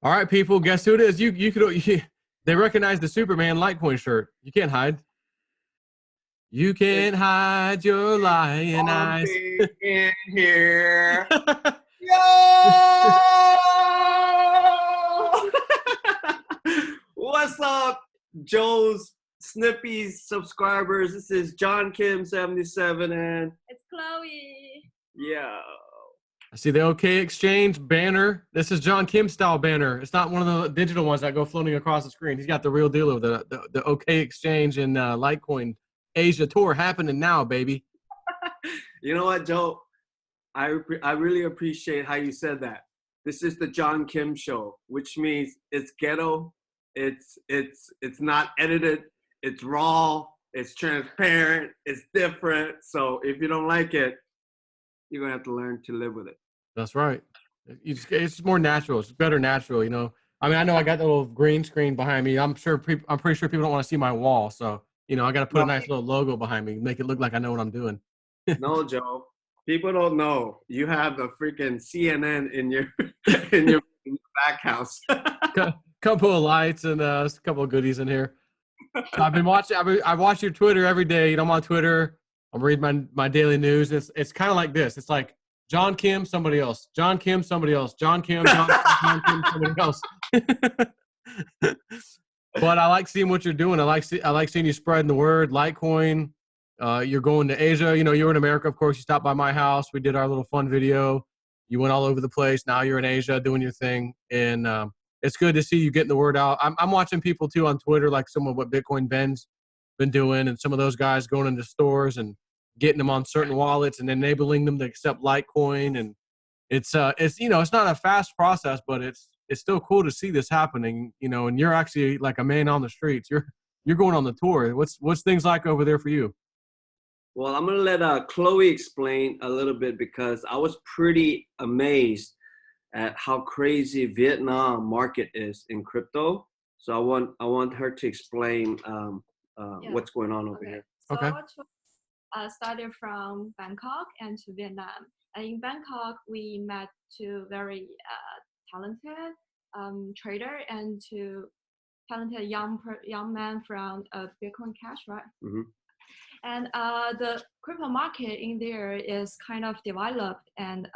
All right, people, guess who it is? They recognize the Superman Litecoin shirt. You can't hide. You can't hide your lying eyes. In here. Yo! What's up, Joe's Snippy's subscribers? This is John Kim 77 and it's Chloe. Yeah. I see the OK Exchange banner. This is John Kim style banner. It's not one of the digital ones that go floating across the screen. He's got the real deal of the OK Exchange and Litecoin Asia tour happening now, baby. You know what, Joe? I really appreciate how you said that. This is the John Kim show, which means it's ghetto, it's not edited, it's raw, it's transparent, it's different. So if you don't like it, you're gonna have to learn to live with it. That's right. It's more natural. It's better natural, you know. I mean, I know I got the little green screen behind me. I'm pretty sure people don't want to see my wall, so you know, I got to put a nice little logo behind me, make it look like I know what I'm doing. No, Joe. People don't know you have the freaking CNN in your back house. Couple of lights and a couple of goodies in here. I've been watching. I watch your Twitter every day. You know, I'm on Twitter. I'm reading my daily news. It's kind of like this. It's like John Kim, somebody else. John Kim, somebody else. John Kim, John Kim, somebody else. But I like seeing what you're doing. I like seeing you spreading the word. Litecoin. You're going to Asia. You know, you were in America, of course. You stopped by my house. We did our little fun video. You went all over the place. Now you're in Asia doing your thing, and it's good to see you getting the word out. I'm watching people too on Twitter, like some of what Bitcoin Ben's been doing, and some of those guys going into stores and getting them on certain wallets and enabling them to accept Litecoin. And it's you know, it's not a fast process, but it's still cool to see this happening. You know, and you're actually like a man on the streets. You're going on the tour. What's things like over there for you? Well, I'm gonna let Chloe explain a little bit because I was pretty amazed at how crazy Vietnam market is in crypto. So I want her to explain what's going on over here. So Okay. Started from Bangkok and to Vietnam. And in Bangkok, we met two very talented trader and two talented young man from Bitcoin Cash, right? Mm-hmm. And the crypto market in there is kind of developed and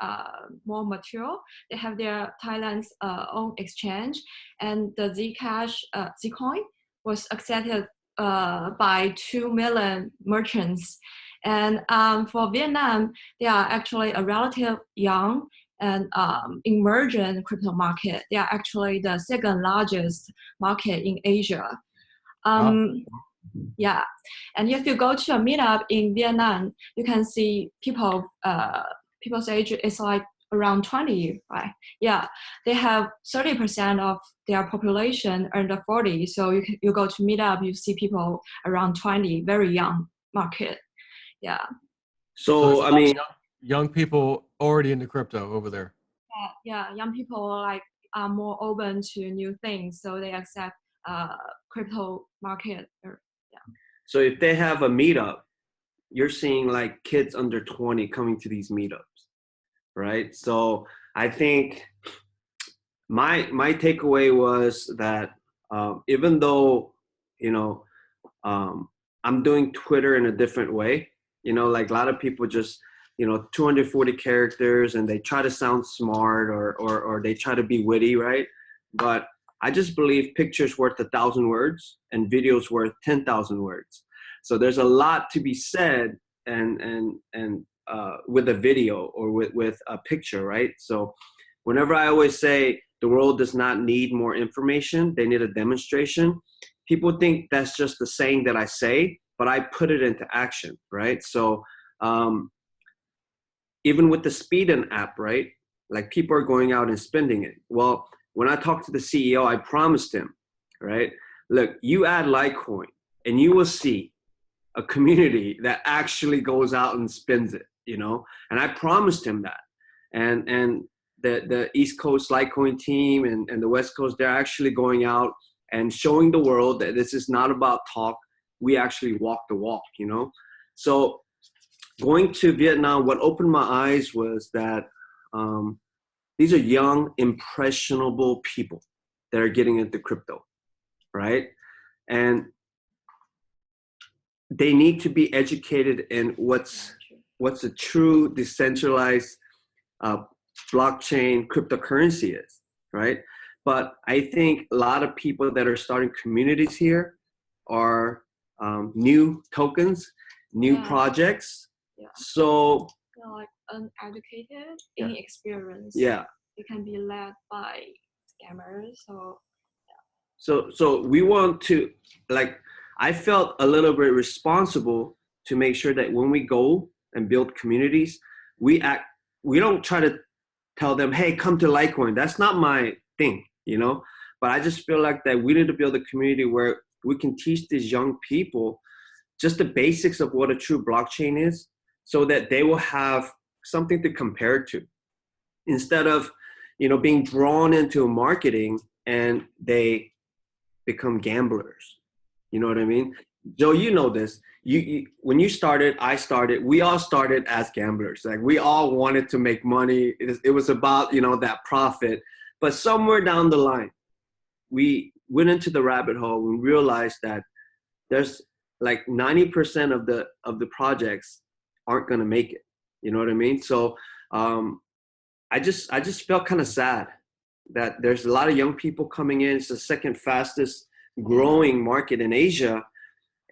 more mature. They have their Thailand's own exchange, and the Zcash, Zcoin was accepted by 2 million merchants. And for Vietnam, they are actually a relative young and emerging crypto market. They are actually the second largest market in Asia. Wow. Yeah, and if you go to a meetup in Vietnam, you can see people's age is like around 20, right? Yeah, they have 30% of their population under 40. So you go to meetup, you see people around 20, very young market. Yeah. So I mean, young people already into crypto over there. Yeah, young people are more open to new things, so they accept crypto market. So if they have a meetup, you're seeing like kids under 20 coming to these meetups, right? So I think my takeaway was that even though, you know, I'm doing Twitter in a different way, you know, like a lot of people just, you know, 240 characters and they try to sound smart or they try to be witty, right? But I just believe pictures worth 1,000 words and videos worth 10,000 words. So there's a lot to be said and with a video or with a picture, right? So whenever I always say the world does not need more information, they need a demonstration. People think that's just the saying that I say, but I put it into action, right? So even with the Speedin app, right? Like people are going out and spending it. Well, when I talked to the CEO, I promised him, right? Look, you add Litecoin and you will see a community that actually goes out and spends it, you know? And I promised him that. And the East Coast Litecoin team and the West Coast, they're actually going out and showing the world that this is not about talk. We actually walk the walk, you know? So going to Vietnam, what opened my eyes was that these are young, impressionable people, that are getting into crypto, right? And they need to be educated in what's a true decentralized blockchain cryptocurrency is, right? But I think a lot of people that are starting communities here are new tokens, new projects. Yeah. So they're like uneducated, inexperienced. Yeah. They can be led by scammers. So we want to, like, I felt a little bit responsible to make sure that when we go and build communities, we don't try to tell them, hey, come to Litecoin. That's not my thing, you know? But I just feel like that we need to build a community where we can teach these young people just the basics of what a true blockchain is, so that they will have something to compare to, instead of, you know, being drawn into marketing and they become gamblers. You know what I mean? Joe, you know this. You when you started, I started, we all started as gamblers. Like, we all wanted to make money. It was about, you know, that profit. But somewhere down the line, we went into the rabbit hole and realized that there's like 90% of the projects aren't going to make it. You know what I mean? So I just felt kind of sad that there's a lot of young people coming in. It's the second fastest growing market in Asia,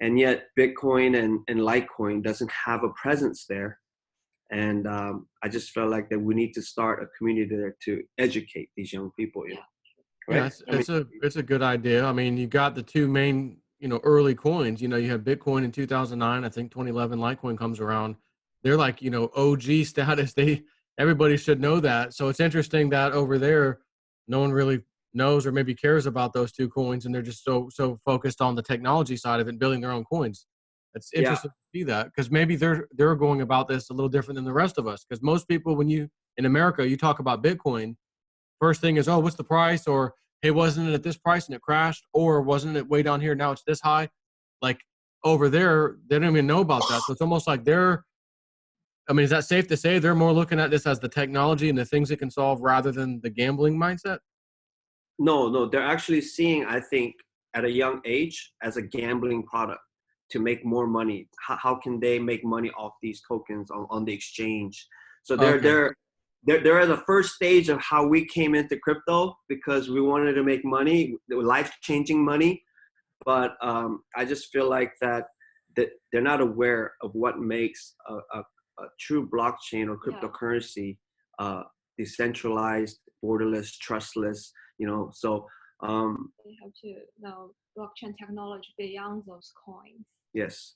and yet Bitcoin and Litecoin doesn't have a presence there. And I just felt like that we need to start a community there to educate these young people. You know? Right? Yeah, it's a good idea. I mean, you got the two main, you know, early coins. You know, you have Bitcoin in 2009. I think 2011 Litecoin comes around. They're like, you know, OG status. Everybody should know that. So it's interesting that over there, no one really knows or maybe cares about those two coins, and they're just so focused on the technology side of it and building their own coins. It's interesting to see that, because maybe they're going about this a little different than the rest of us. Because most people, when you in America, you talk about Bitcoin, first thing is, oh, what's the price? Or, hey, wasn't it at this price and it crashed? Or wasn't it way down here, now it's this high? Like, over there, they don't even know about that. So it's almost like I mean, is that safe to say they're more looking at this as the technology and the things it can solve rather than the gambling mindset? No, they're actually seeing, I think, at a young age as a gambling product to make more money. How can they make money off these tokens on the exchange? So they're at the first stage of how we came into crypto, because we wanted to make money, life-changing money. But I just feel like that they're not aware of what makes a true blockchain or cryptocurrency decentralized, borderless, trustless, you know. So they have to know blockchain technology beyond those coins. Yes.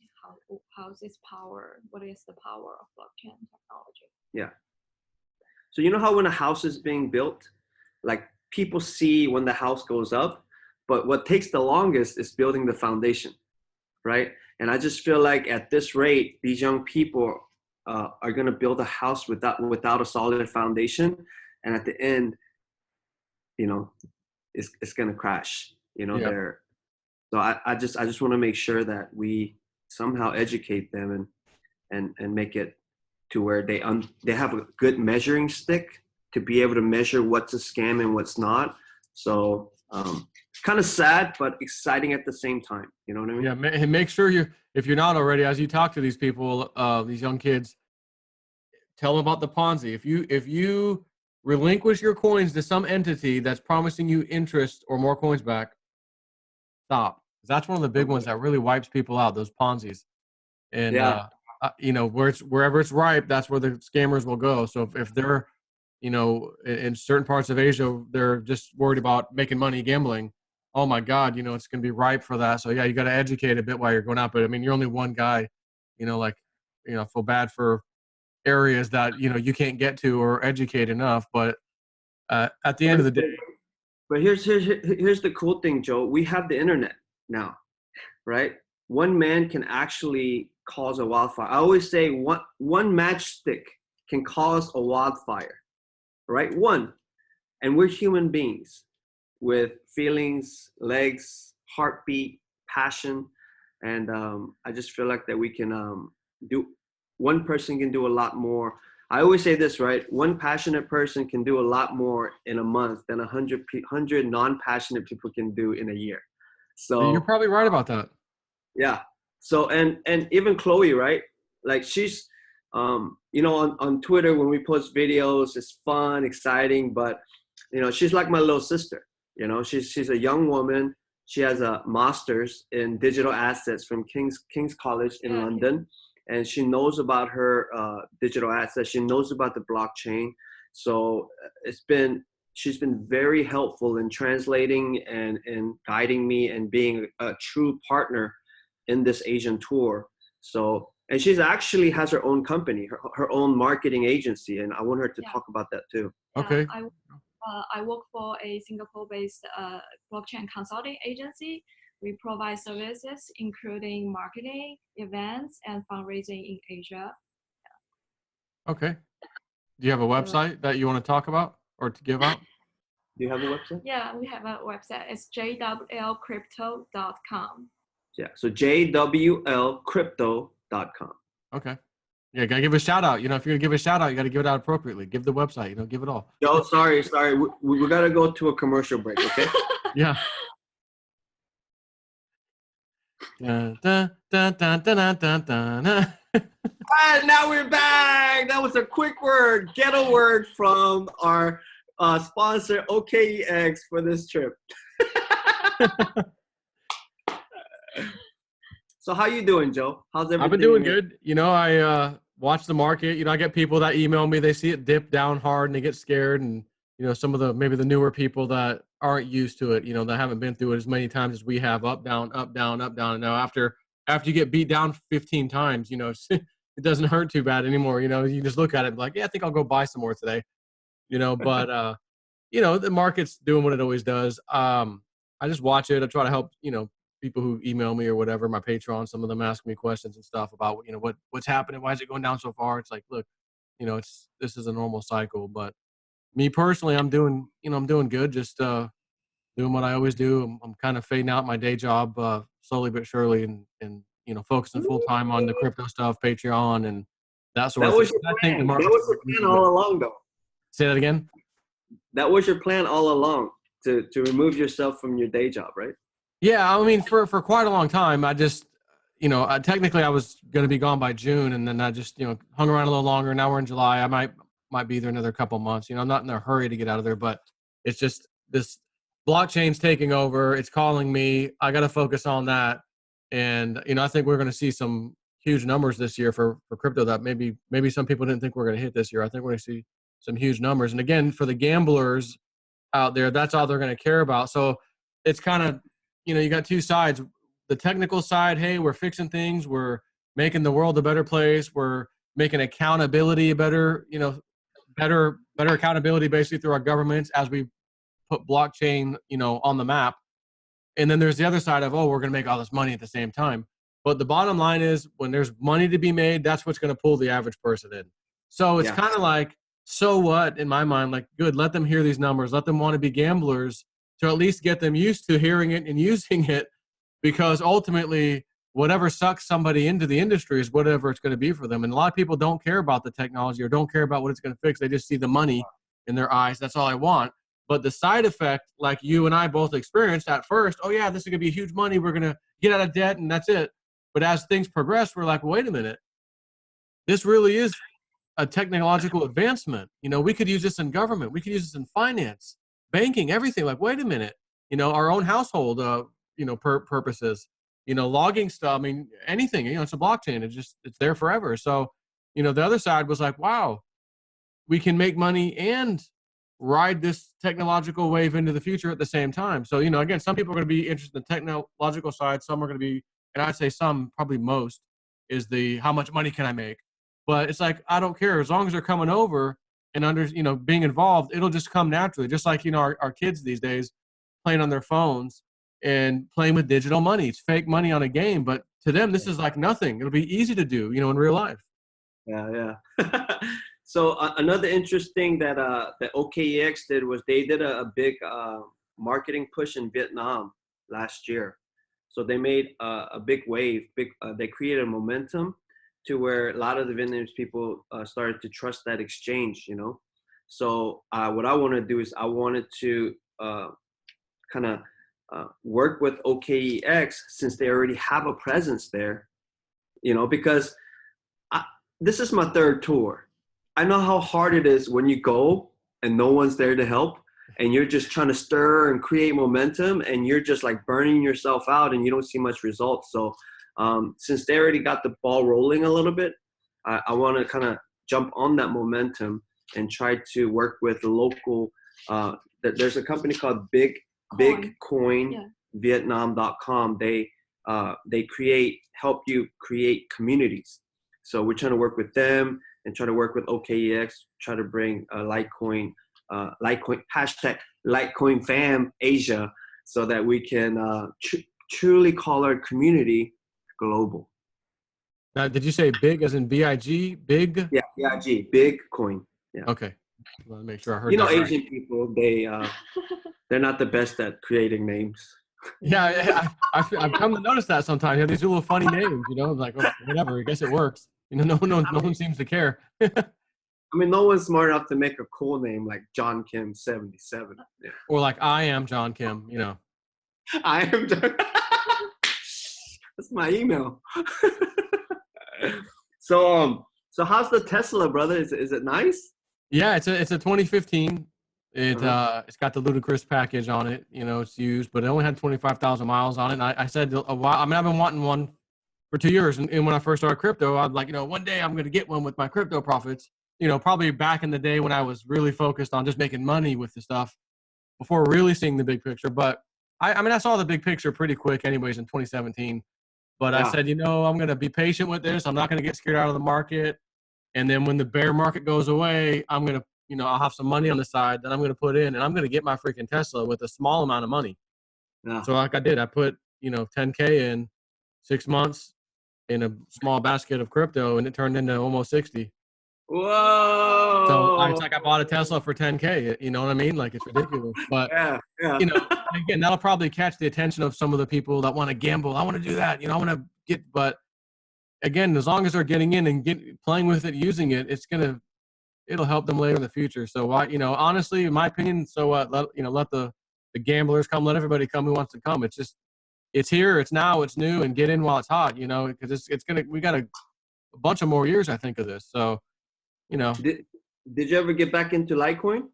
How's its power? What is the power of blockchain technology? Yeah. So you know how when a house is being built, like, people see when the house goes up, but what takes the longest is building the foundation, right? And I just feel like at this rate, these young people are going to build a house without a solid foundation, and at the end, you know, it's going to crash. You know, so I just want to make sure that we somehow educate them and make it to where they have a good measuring stick to be able to measure what's a scam and what's not. So kind of sad, but exciting at the same time. You know what I mean? Yeah, and make sure if you're not already, as you talk to these people, these young kids, tell them about the Ponzi. If you relinquish your coins to some entity that's promising you interest or more coins back, stop. That's one of the big ones that really wipes people out, those Ponzi's. And you know, wherever it's ripe, that's where the scammers will go. So if they're, you know, in certain parts of Asia, they're just worried about making money gambling. Oh my God, you know, it's going to be ripe for that. So yeah, you got to educate a bit while you're going out. But I mean, you're only one guy, you know, like, you know, feel bad for areas that, you know, you can't get to or educate enough. But at the end of the day. But here's the cool thing, Joe. We have the internet now, right? One man can actually cause a wildfire. I always say one matchstick can cause a wildfire, right? One. And we're human beings with feelings, legs, heartbeat, passion. And I just feel like that we can one person can do a lot more I always say this, right? One passionate person can do a lot more in a month than 100 non-passionate people can do in a year. You're So probably right about that. yeah. So and even Chloe, right? Like she's you know, on Twitter when we post videos, it's fun, exciting, but you know, she's like my little sister. You know, she's a young woman. She has a master's in digital assets from King's College in Yeah, London, and she knows about her digital assets. She knows about the blockchain. So she's been very helpful in translating and guiding me and being a true partner in this Asian tour. So, and she's actually has her own company, her own marketing agency, and I want her to yeah, talk about that too. Okay. yeah. I work for a Singapore-based blockchain consulting agency. We provide services including marketing, events, and fundraising in Asia. Okay. Do you have a website that you want to talk about or to give out? Do you have a website? Yeah, we have a website. It's jwlcrypto.com. Yeah. So jwlcrypto.com. Okay. Yeah, gotta give a shout out. You know, if you're gonna give a shout out, you gotta give it out appropriately. Give the website. You know, give it all. Joe, sorry. We gotta go to a commercial break, okay? Yeah. Dun, dun, dun, dun, dun, dun, dun, dun. And now we're back. That was a quick word, get a word from our sponsor OKEX for this trip. So how you doing, Joe? How's everything? I've been doing good. You know, I watch the market. You know, I get people that email me. They see it dip down hard and they get scared. And you know, some of the maybe the newer people that aren't used to it. You know, that haven't been through it as many times as we have. Up, down, up, down, up, down. And now after you get beat down 15 times, you know, it doesn't hurt too bad anymore. You know, you just look at it like, yeah, I think I'll go buy some more today. You know, but you know, the market's doing what it always does. I just watch it. I try to help, you know, people who email me or whatever, my Patreon, some of them ask me questions and stuff about, you know, what's happening. Why is it going down so far? It's like, look, you know, this is a normal cycle, but me personally, I'm doing good. Just, doing what I always do. I'm kind of fading out my day job, slowly but surely and, you know, focusing full time on the crypto stuff, Patreon and that sort That of thing. was your I think the plan. That market's was your plan all along, though. Say that again. That was your plan all along to remove yourself from your day job, right? Yeah, I mean, for quite a long time, I just, you know, technically I was going to be gone by June, and then I just, you know, hung around a little longer. Now we're in July. I might be there another couple months. You know, I'm not in a hurry to get out of there, but it's just this blockchain's taking over. It's calling me. I got to focus on that, and you know, I think we're going to see some huge numbers this year for crypto that maybe some people didn't think we're going to hit this year. I think we're going to see some huge numbers, and again, for the gamblers out there, that's all they're going to care about. So it's kind of, you know, you got two sides. The technical side, hey, we're fixing things, we're making the world a better place, we're making accountability better, you know, better accountability basically through our governments as we put blockchain, you know, on the map. And then there's the other side of, oh, we're going to make all this money at the same time. But the bottom line is when there's money to be made, that's what's going to pull the average person in. So it's kind of like, so what, in my mind, like, good, let them hear these numbers, let them want to be gamblers to at least get them used to hearing it and using it, because ultimately whatever sucks somebody into the industry is whatever it's going to be for them. And a lot of people don't care about the technology or don't care about what it's going to fix. They just see the money in their eyes. That's all I want. But the side effect, like you and I both experienced at first, oh yeah, this is going to be huge money. We're going to get out of debt and that's it. But as things progress, we're like, wait a minute, this really is a technological advancement. You know, we could use this in government. We could use this in finance, banking, everything. Like, wait a minute, you know, our own household, you know, purposes, you know, logging stuff. I mean, anything, you know, it's a blockchain. It's there forever. So, you know, the other side was like, wow, we can make money and ride this technological wave into the future at the same time. So, you know, again, some people are going to be interested in the technological side. Some are going to be, and I'd say some, probably most, is the how much money can I make? But it's like, I don't care. As long as they're coming over and under, you know, being involved, it'll just come naturally. Just like, you know, our kids these days playing on their phones and playing with digital money. It's fake money on a game, but to them, this is like nothing. It'll be easy to do, you know, in real life. Yeah. So another interesting that that OKEX did was they did a big marketing push in Vietnam last year. So they made a big wave. They created momentum. to where a lot of the Vietnamese people started to trust that exchange, you know. So what I want to do is I wanted to kind of work with OKEX since they already have a presence there, you know, because this is my third tour. I know how hard it is when you go and no one's there to help and you're just trying to stir and create momentum and you're just like burning yourself out and you don't see much results. So since they already got the ball rolling a little bit, I want to kind of jump on that momentum and try to work with local. There's a company called BigCoinVietnam.com. They help you create communities. So we're trying to work with them and try to work with OKEX, try to bring Litecoin, hashtag Litecoin fam Asia, so that we can truly call our community global. Now, did you say big as in BIG? Big? Yeah, BIG, Bitcoin. Yeah. Okay. I want to make sure I heard you know, that Asian right. people, they're not the best at creating names. Yeah, I've come to notice that sometimes. You have these little funny names, you know, like, oh, whatever. I guess it works. You know, no one seems to care. I mean, no one's smart enough to make a cool name like John Kim 77. Yeah. Or like, I am John Kim, you know. I am John. That's my email. So how's the Tesla, brother? Is it nice? Yeah, it's a 2015. It's got the ludicrous package on it. You know, it's used, but it only had 25,000 miles on it. And I said a while. I mean, I've been wanting one for 2 years. And when I first started crypto, I was like, you know, one day I'm going to get one with my crypto profits. You know, probably back in the day when I was really focused on just making money with the stuff before really seeing the big picture. But I mean, I saw the big picture pretty quick, anyways, in 2017. But I said, you know, I'm going to be patient with this. I'm not going to get scared out of the market. And then when the bear market goes away, I'm going to, you know, I'll have some money on the side that I'm going to put in, and I'm going to get my freaking Tesla with a small amount of money. Yeah. So like I did, I put, you know, 10K in 6 months in a small basket of crypto, and it turned into almost 60. Whoa. So it's like I bought a Tesla for 10K. You know what I mean? Like, it's ridiculous. But, you know, again, that'll probably catch the attention of some of the people that want to gamble. I want to do that. You know, I want to get, but again, as long as they're getting in and playing with it, using it, it'll help them later in the future. So why, you know, honestly, in my opinion, so what, let the gamblers come, let everybody come who wants to come. It's just, it's here, it's now, it's new, and get in while it's hot, you know, because we got a bunch of more years, I think, of this. So, you know. Did you ever get back into Litecoin?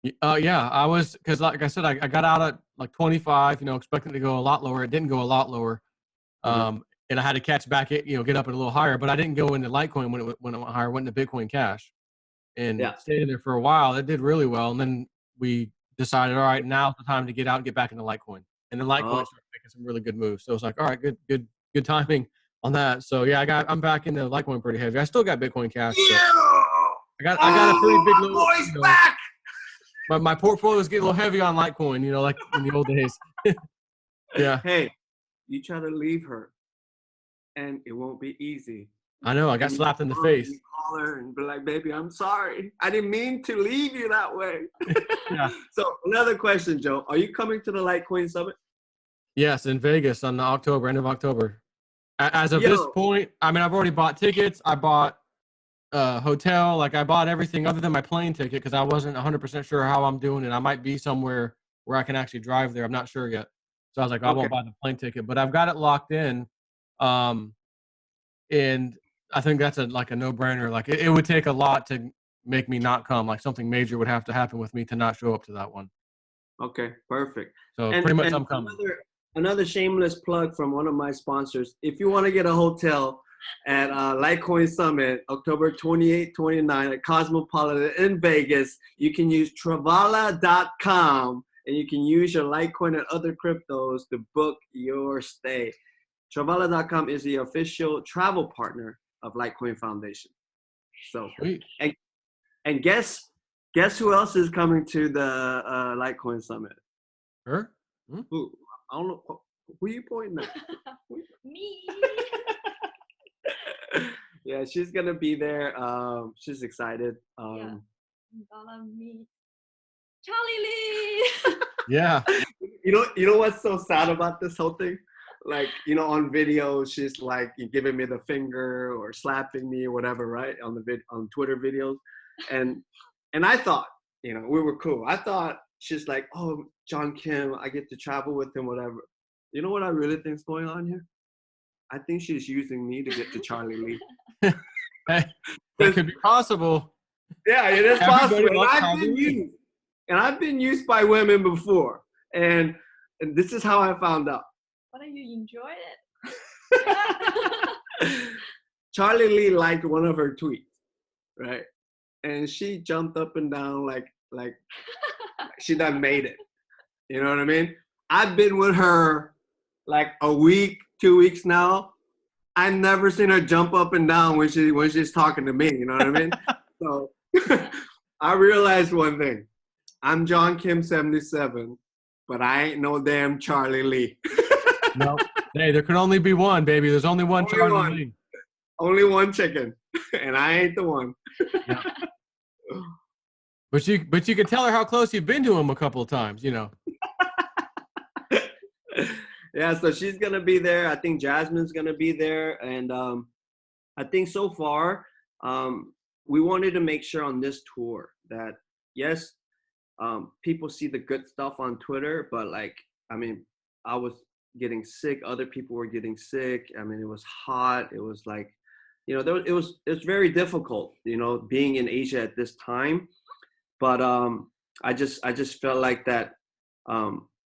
Yeah, I was, because like I said, I got out at like 25, you know, expecting to go a lot lower. It didn't go a lot lower. And I had to catch back it, you know, get up a little higher, but I didn't go into Litecoin when it went higher. I went into Bitcoin Cash and stayed in there for a while. It did really well. And then we decided, all right, now's the time to get out and get back into Litecoin. And then Litecoin started making some really good moves. So it's like, all right, good timing on that. So yeah, I'm back into Litecoin pretty heavy. I still got Bitcoin Cash. Yeah. I got a pretty big little, boys, back. My portfolio is getting a little heavy on Litecoin, you know, like in the old days. Yeah. Hey, you try to leave her, and it won't be easy. I know. I got slapped in the face. You call her and be like, "Baby, I'm sorry. I didn't mean to leave you that way." Yeah. So another question, Joe. Are you coming to the Litecoin Summit? Yes, in Vegas on end of October. As of this point, I mean, I've already bought tickets. I bought hotel. Like, I bought everything other than my plane ticket because I wasn't 100% sure how I'm doing it. I might be somewhere where I can actually drive there. I'm not sure yet. So I was like, I won't buy the plane ticket, but I've got it locked in. And I think that's a no-brainer. Like, it would take a lot to make me not come. Like, something major would have to happen with me to not show up to that one. Okay, perfect. So pretty much I'm coming. Another shameless plug from one of my sponsors. If you want to get a hotel at Litecoin Summit, October 28, 29 at Cosmopolitan in Vegas, you can use Travala.com and you can use your Litecoin and other cryptos to book your stay. Travala.com is the official travel partner of Litecoin Foundation. So, sweet. And guess who else is coming to the Litecoin Summit? Her? Who? I don't know. Who are you pointing at? Me. Yeah, she's gonna be there. She's excited. Yeah. I'm gonna meet Charlie Lee. Yeah. You know what's so sad about this whole thing? like, you know, on video, she's like giving me the finger or slapping me or whatever, right? On Twitter videos. And I thought, you know, we were cool. I thought she's like, oh, John Kim, I get to travel with him, whatever. You know what I really think is going on here? I think she's using me to get to Charlie Lee. That could be possible. Yeah, it is possible. And I've Charlie been Lee. used. And I've been used by women before. And this is how I found out. Why don't you enjoy it? Charlie Lee liked one of her tweets, right? And she jumped up and down like she done made it. You know what I mean? I've been with her like a week, 2 weeks now. I've never seen her jump up and down when she's talking to me. You know what I mean? So I realized one thing. I'm John Kim 77, but I ain't no damn Charlie Lee. No. Hey, there can only be one, baby. There's only one Charlie Lee. Only one chicken, and I ain't the one. Yeah. But you can tell her how close you've been to him a couple of times, you know. Yeah, so she's gonna be there. I think Jasmine's gonna be there, and I think so far we wanted to make sure on this tour that yes, people see the good stuff on Twitter, but like, I mean, I was getting sick. Other people were getting sick. I mean, it was hot. It was like, you know, it was very difficult, you know, being in Asia at this time. But I just felt like that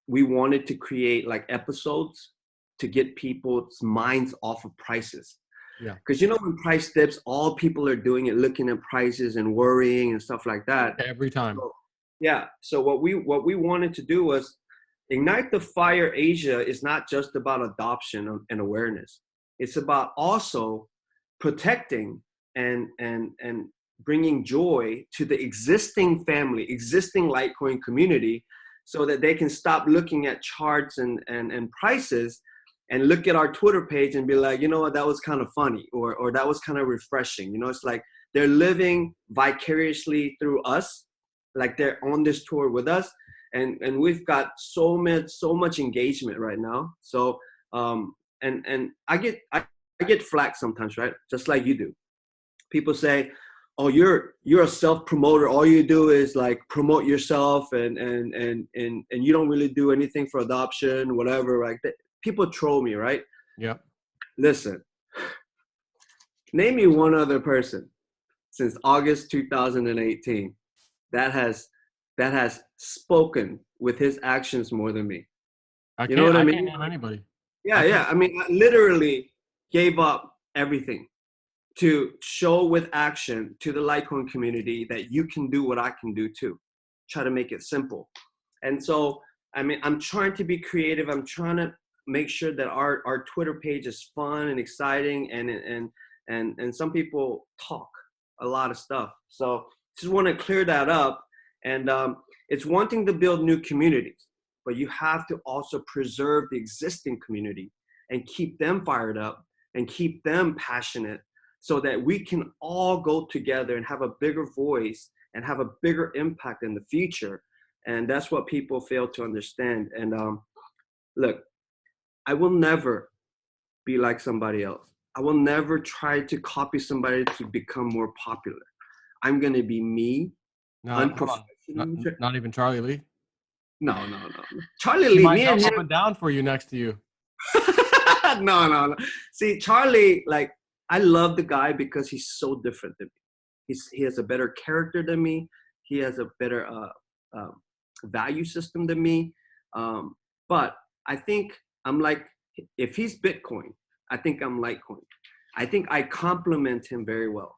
we wanted to create like episodes to get people's minds off of prices. Yeah. Because, you know, when price dips, all people are doing it, looking at prices and worrying and stuff like that. Every time. So, yeah. So what we wanted to do was Ignite the Fire Asia is not just about adoption and awareness. It's about also protecting and bringing joy to the existing family, existing Litecoin community, so that they can stop looking at charts and prices and look at our Twitter page and be like, you know what, that was kind of funny, or that was kind of refreshing. You know, it's like they're living vicariously through us, like they're on this tour with us. And we've got so much engagement right now. So and I get flack sometimes, right? Just like you do. People say, oh, you're a self-promoter. All you do is like promote yourself and you don't really do anything for adoption, whatever. Like that. People troll me, right? Yeah. Listen, name me one other person since August 2018 that has spoken with his actions more than me. You know what I mean? I can't name anybody. Yeah. I mean, I literally gave up everything to show with action to the Litecoin community that you can do what I can do too. Try to make it simple. And so, I mean, I'm trying to be creative. I'm trying to make sure that our Twitter page is fun and exciting, and some people talk a lot of stuff. So just want to clear that up. And it's one thing to build new communities, but you have to also preserve the existing community and keep them fired up and keep them passionate, so that we can all go together and have a bigger voice and have a bigger impact in the future. And that's what people fail to understand. And look, I will never be like somebody else. I will never try to copy somebody to become more popular. I'm going to be me. Not even Charlie Lee. No. Charlie Lee, might me and jump him. up and down for you next to you. No. See, Charlie, like, I love the guy because he's so different than me. He has a better character than me. He has a better value system than me. But I think I'm like, if he's Bitcoin, I think I'm Litecoin. I think I complement him very well,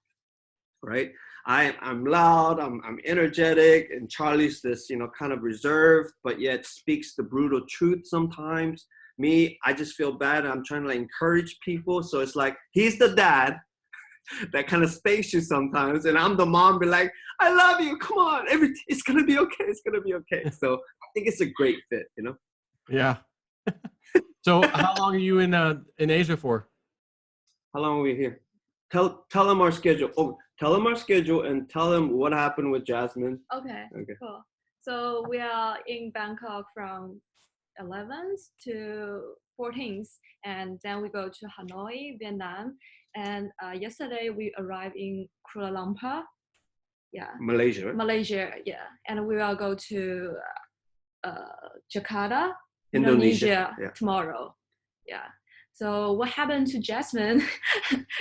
right? I'm loud, I'm energetic, and Charlie's this, you know, kind of reserved, but yet speaks the brutal truth sometimes. Me, I just feel bad. I'm trying to like encourage people. So it's like, he's the dad that kind of space you sometimes. And I'm the mom, be like, I love you. Come on. It's going to be okay. It's going to be okay. So I think it's a great fit, you know? Yeah. So how long are you in Asia for? How long are we here? Tell them our schedule. Oh, tell them our schedule and tell them what happened with Jasmine. Okay. Cool. So we are in Bangkok from 11th to 14th, and then we go to Hanoi, Vietnam, and yesterday we arrived in Kuala Lumpur, Malaysia, right? Malaysia, and we will go to Jakarta, Indonesia, tomorrow. So what happened to Jasmine?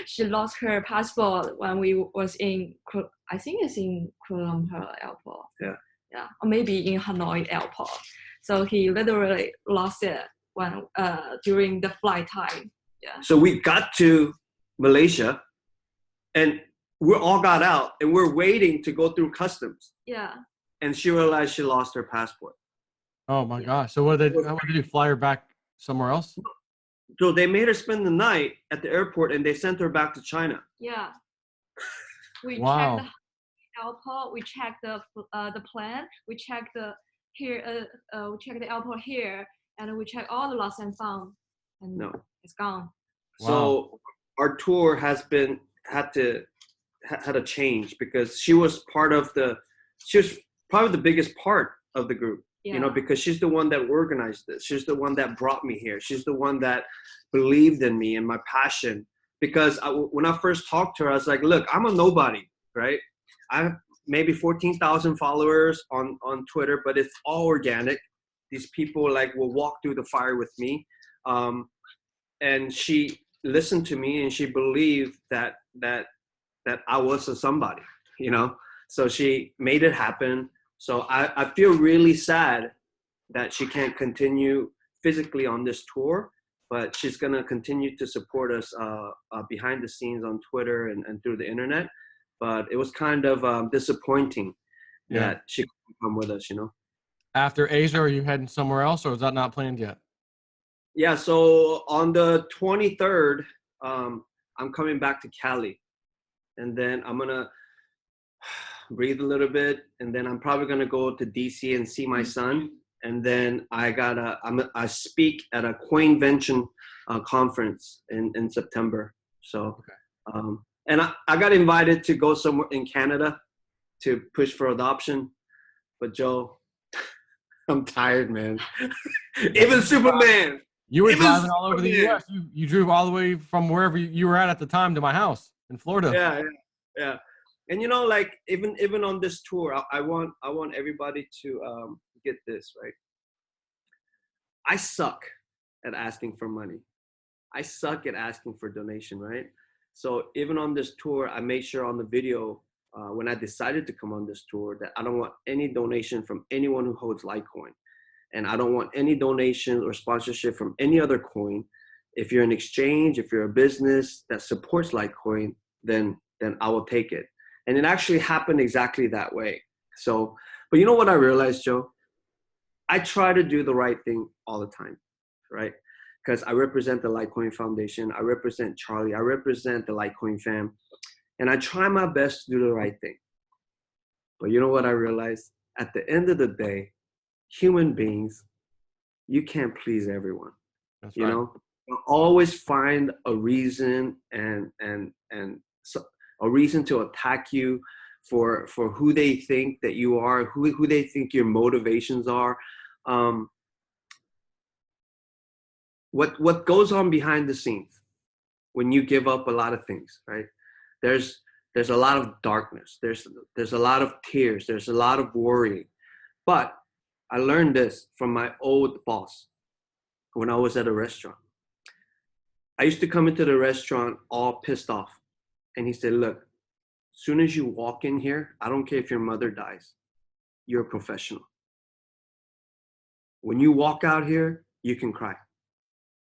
She lost her passport when we was in, I think it's in Kuala Lumpur airport. Or maybe in Hanoi airport. So he literally lost it when during the flight time. So we got to Malaysia, and we all got out, and we're waiting to go through customs. And she realized she lost her passport. Oh my gosh! So what did they do? Fly her back somewhere else? So they made her spend the night at the airport, and they sent her back to China. We checked the airport. We checked the plane. We checked the we checked the airport here, and we checked all the lost and found. And it's gone. So our tour had a change because she was probably the biggest part of the group. You know, because she's the one that organized this. She's the one that brought me here. She's the one that believed in me and my passion. Because when I first talked to her, I was like, look, I'm a nobody, right? I have maybe 14,000 followers on Twitter, but it's all organic. These people will walk through the fire with me. And she listened to me, and she believed that I was a somebody, you know? So she made it happen. So I feel really sad that she can't continue physically on this tour, but she's going to continue to support us behind the scenes on Twitter and through the internet. But it was kind of disappointing that she couldn't come with us, you know. After Asia, are you heading somewhere else, or is that not planned yet? Yeah, so on the 23rd, I'm coming back to Cali. And then I'm going to breathe a little bit, and then I'm probably gonna go to DC and see my son, and then I speak at a co-invention conference in September. So, and I got invited to go somewhere in Canada to push for adoption, but Joe, I'm tired, man. Even Superman. You were driving all over the U.S. You drove all the way from wherever you were at the time to my house in Florida. Yeah. And you know, even on this tour, I want everybody to get this right. I suck at asking for money. I suck at asking for donation, right? So even on this tour, I made sure on the video when I decided to come on this tour that I don't want any donation from anyone who holds Litecoin, and I don't want any donation or sponsorship from any other coin. If you're an exchange, if you're a business that supports Litecoin, then I will take it. And it actually happened exactly that way. So, but you know what I realized, Joe? I try to do the right thing all the time, right? Because I represent the Litecoin Foundation. I represent Charlie. I represent the Litecoin fam. And I try my best to do the right thing. But you know what I realized? At the end of the day, human beings, you can't please everyone. That's you right. know? You'll always find a reason and so a reason to attack you for who they think that you are, who they think your motivations are. What goes on behind the scenes when you give up a lot of things, right? There's a lot of darkness. There's a lot of tears. There's a lot of worrying. But I learned this from my old boss when I was at a restaurant. I used to come into the restaurant all pissed off. And he said, look, as soon as you walk in here, I don't care if your mother dies, you're a professional. When you walk out here, you can cry.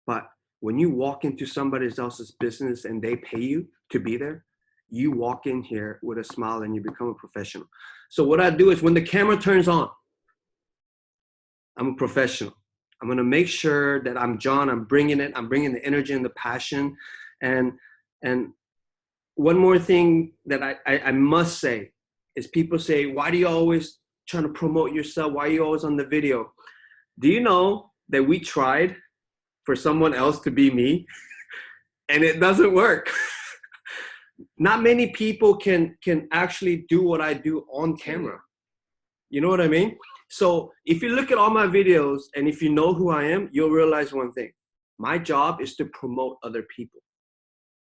But when you walk into somebody else's business and they pay you to be there, you walk in here with a smile and you become a professional. So what I do is when the camera turns on, I'm a professional. I'm going to make sure that I'm John. I'm bringing it. I'm bringing the energy and the passion. And one more thing that I must say is people say, why do you always trying to promote yourself? Why are you always on the video? Do you know that we tried for someone else to be me and it doesn't work? Not many people can actually do what I do on camera. You know what I mean? So if you look at all my videos and if you know who I am, you'll realize one thing. My job is to promote other people,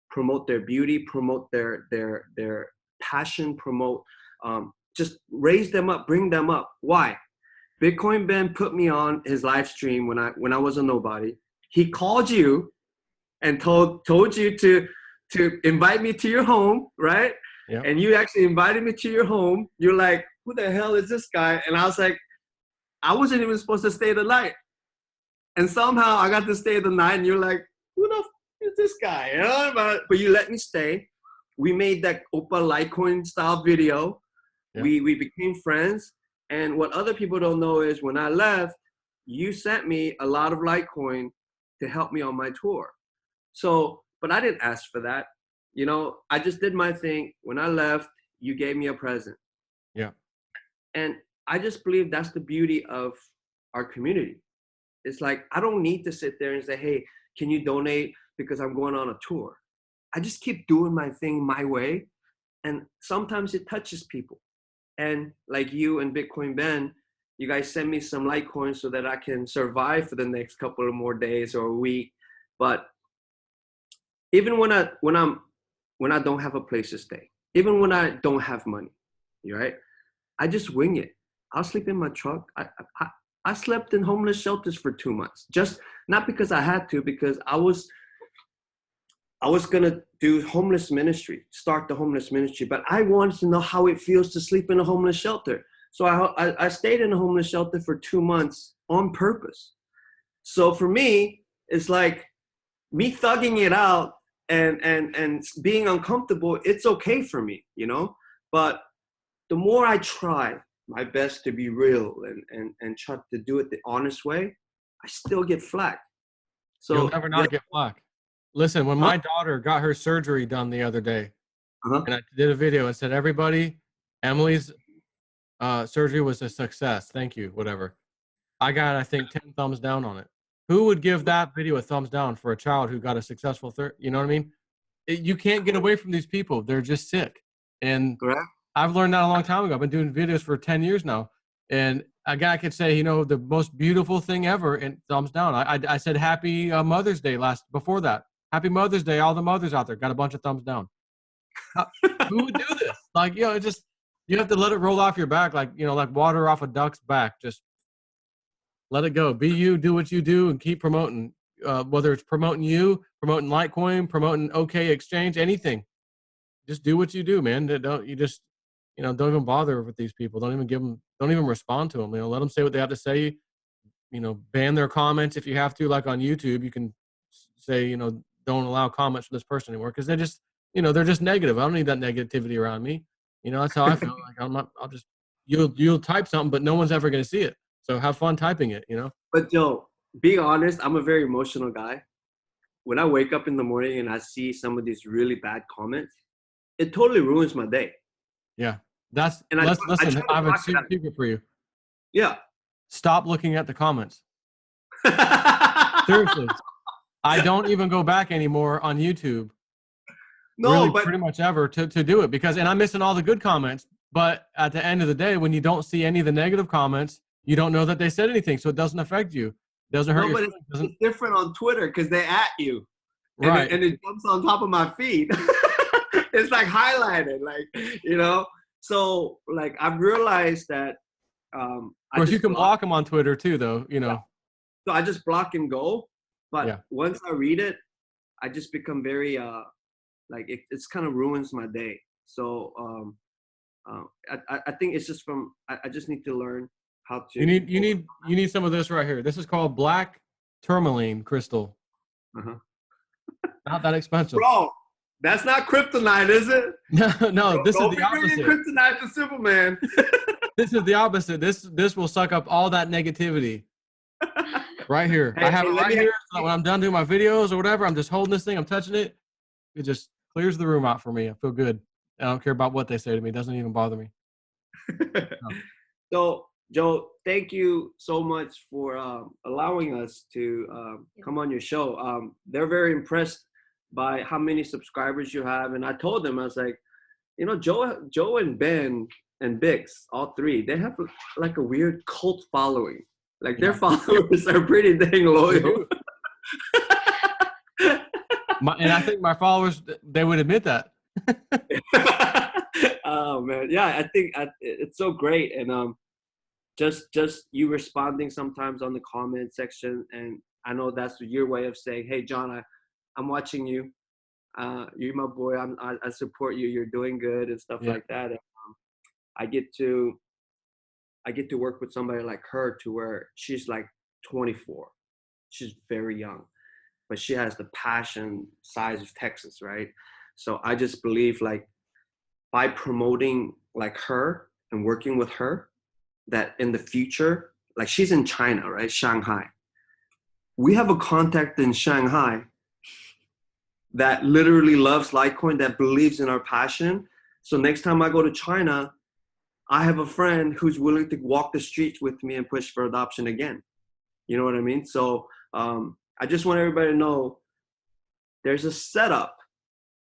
promote their beauty, promote their passion, promote, just raise them up, bring them up. Why? Bitcoin Ben put me on his live stream when I was a nobody. He called you and told you to invite me to your home, right? Yep. And you actually invited me to your home. You're like, who the hell is this guy? And I was like, I wasn't even supposed to stay the night. And somehow I got to stay the night, and you're like, who the f is this guy? You know? But you let me stay. We made that Oppa Litecoin style video. Yep. We became friends. And what other people don't know is when I left, you sent me a lot of Litecoin to help me on my tour. So, but I didn't ask for that. You know, I just did my thing. When I left, you gave me a present. Yeah. And I just believe that's the beauty of our community. It's like, I don't need to sit there and say, hey, can you donate because I'm going on a tour? I just keep doing my thing my way. And sometimes it touches people. And like you and Bitcoin Ben, you guys send me some Litecoin so that I can survive for the next couple of more days or a week. But even when I don't have a place to stay, even when I don't have money, right? I just wing it. I'll sleep in my truck. I slept in homeless shelters for 2 months, just not because I had to, because I was gonna do homeless ministry, start the homeless ministry, but I wanted to know how it feels to sleep in a homeless shelter. So I stayed in a homeless shelter for 2 months on purpose. So for me, it's like me thugging it out and being uncomfortable. It's okay for me, you know. But the more I try my best to be real and try to do it the honest way, I still get flack. So you'll never not get flack. Listen, when my daughter got her surgery done the other day, and I did a video and said, everybody, Emily's surgery was a success. Thank you, whatever. I got, I think, 10 thumbs down on it. Who would give that video a thumbs down for a child who got a successful you know what I mean? You can't get away from these people. They're just sick. And I've learned that a long time ago. I've been doing videos for 10 years now. And a guy could say, you know, the most beautiful thing ever, and thumbs down. I said happy Mother's Day before that. Happy Mother's Day, all the mothers out there. Got a bunch of thumbs down. Who would do this? Like, you know, it just, you have to let it roll off your back, like, you know, like water off a duck's back. Just let it go. Be you, do what you do, and keep promoting. Whether it's promoting you, promoting Litecoin, promoting OK Exchange, anything. Just do what you do, man. Don't even bother with these people. Don't even respond to them. You know, let them say what they have to say. You know, ban their comments if you have to. Like on YouTube, you can say, you know, don't allow comments for this person anymore because they're just, you know, they're just negative. I don't need that negativity around me. You know, that's how I feel. Like you'll type something, but no one's ever going to see it. So have fun typing it, you know? But Joe, being honest, I'm a very emotional guy. When I wake up in the morning and I see some of these really bad comments, it totally ruins my day. Yeah. Listen, I have a secret for you. Yeah. Stop looking at the comments. Seriously. I don't even go back anymore on YouTube. No, really, but pretty much ever to do it and I'm missing all the good comments. But at the end of the day, when you don't see any of the negative comments, you don't know that they said anything, so it doesn't affect you. It doesn't hurt you. It's different on Twitter because they at you, right? And it jumps on top of my feed. It's like highlighted, like, you know. So like I've realized that. Of course, you can block them on Twitter too, though. You know. Yeah. So I just block and go. But once I read it, I just become very like it's kind of ruins my day. So I think it's just I just need to learn how to. You need some of this right here. This is called black tourmaline crystal. Not that expensive, bro. That's not kryptonite, is it? No. This is the opposite. Kryptonite to Superman. This is the opposite. This will suck up all that negativity. Right here. I have it right here. So when I'm done doing my videos or whatever, I'm just holding this thing. I'm touching it. It just clears the room out for me. I feel good. I don't care about what they say to me. It doesn't even bother me. No. So, Joe, thank you so much for allowing us to come on your show. They're very impressed by how many subscribers you have. And I told them, I was like, you know, Joe and Ben and Bix, all three, they have like a weird cult following. Like their followers are pretty dang loyal. And I think my followers, they would admit that. Oh man, yeah, I think it's so great, and just you responding sometimes on the comment section, and I know that's your way of saying, hey John, I'm watching you, you're my boy, I support you, you're doing good and stuff like that. And, I get to work with somebody like her, to where she's like 24, she's very young, but she has the passion size of Texas, right? So I just believe, like, by promoting like her and working with her, that in the future, like she's in China, right? Shanghai. We have a contact in Shanghai that literally loves Litecoin, that believes in our passion. So next time I go to China, I have a friend who's willing to walk the streets with me and push for adoption again. You know what I mean? So I just want everybody to know there's a setup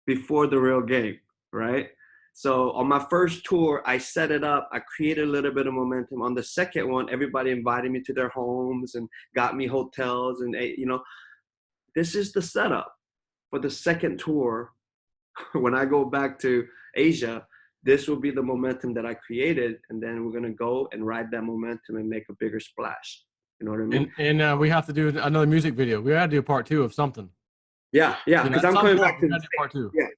before the real game, right? So on my first tour, I set it up. I created a little bit of momentum. On the second one, everybody invited me to their homes and got me hotels. And, you know, this is the setup for the second tour. When I go back to Asia, this will be the momentum that I created. And then we're going to go and ride that momentum and make a bigger splash. You know what I mean? And we have to do another music video. We got to do a part 2 of something. Yeah, because I'm coming back to part 2. Yeah.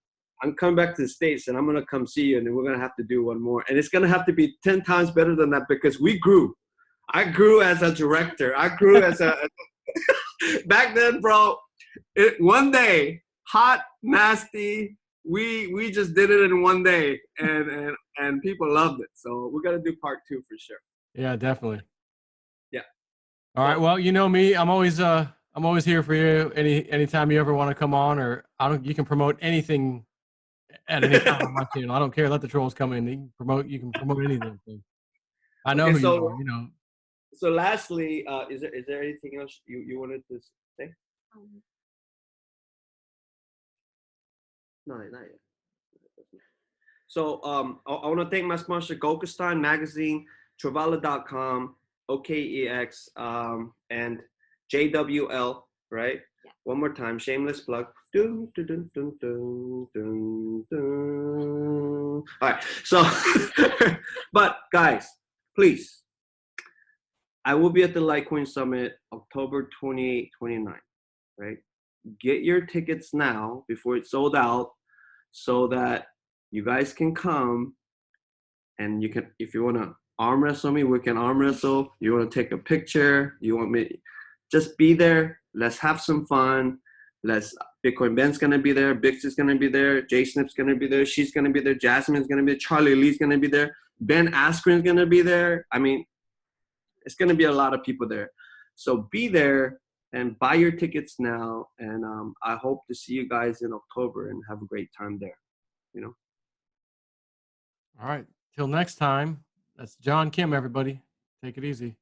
I'm coming back to the States, and I'm going to come see you, and then we're going to have to do one more. And it's going to have to be 10 times better than that, because we grew. I grew as a director. I grew as a back then, bro. One day, hot, nasty. We just did it in one day, and people loved it. So we're going to do part 2 for sure. Yeah, definitely. Yeah. All right. Well, you know me. I'm always here for you. Anytime you ever want to come on, or you can promote anything at any time on my channel. I don't care. Let the trolls come in. You can promote anything. I know who you are. You know. So lastly, is there anything else you wanted to say? No, not yet. So I want to thank my sponsor, Gokistan Magazine, Travala.com, OKEX, and JWL, right? Yeah. One more time, shameless plug. Dun, dun, dun, dun, dun, dun, dun. All right, so, but guys, please, I will be at the Litecoin Summit October 28, 29, right? Get your tickets now before it's sold out, so that you guys can come, and you can, if you want to arm wrestle me, we can arm wrestle. You want to take a picture, you want me, just be there. Let's have some fun. Bitcoin Ben's going to be there. Bix is going to be there. Jay Snip's going to be there. She's going to be there. Jasmine's going to be there. Charlie Lee's going to be there. Ben Askren's going to be there. I mean, it's going to be a lot of people there. So be there and buy your tickets now. And I hope to see you guys in October and have a great time there. You know? All right. Till next time, that's John Kim, everybody. Take it easy.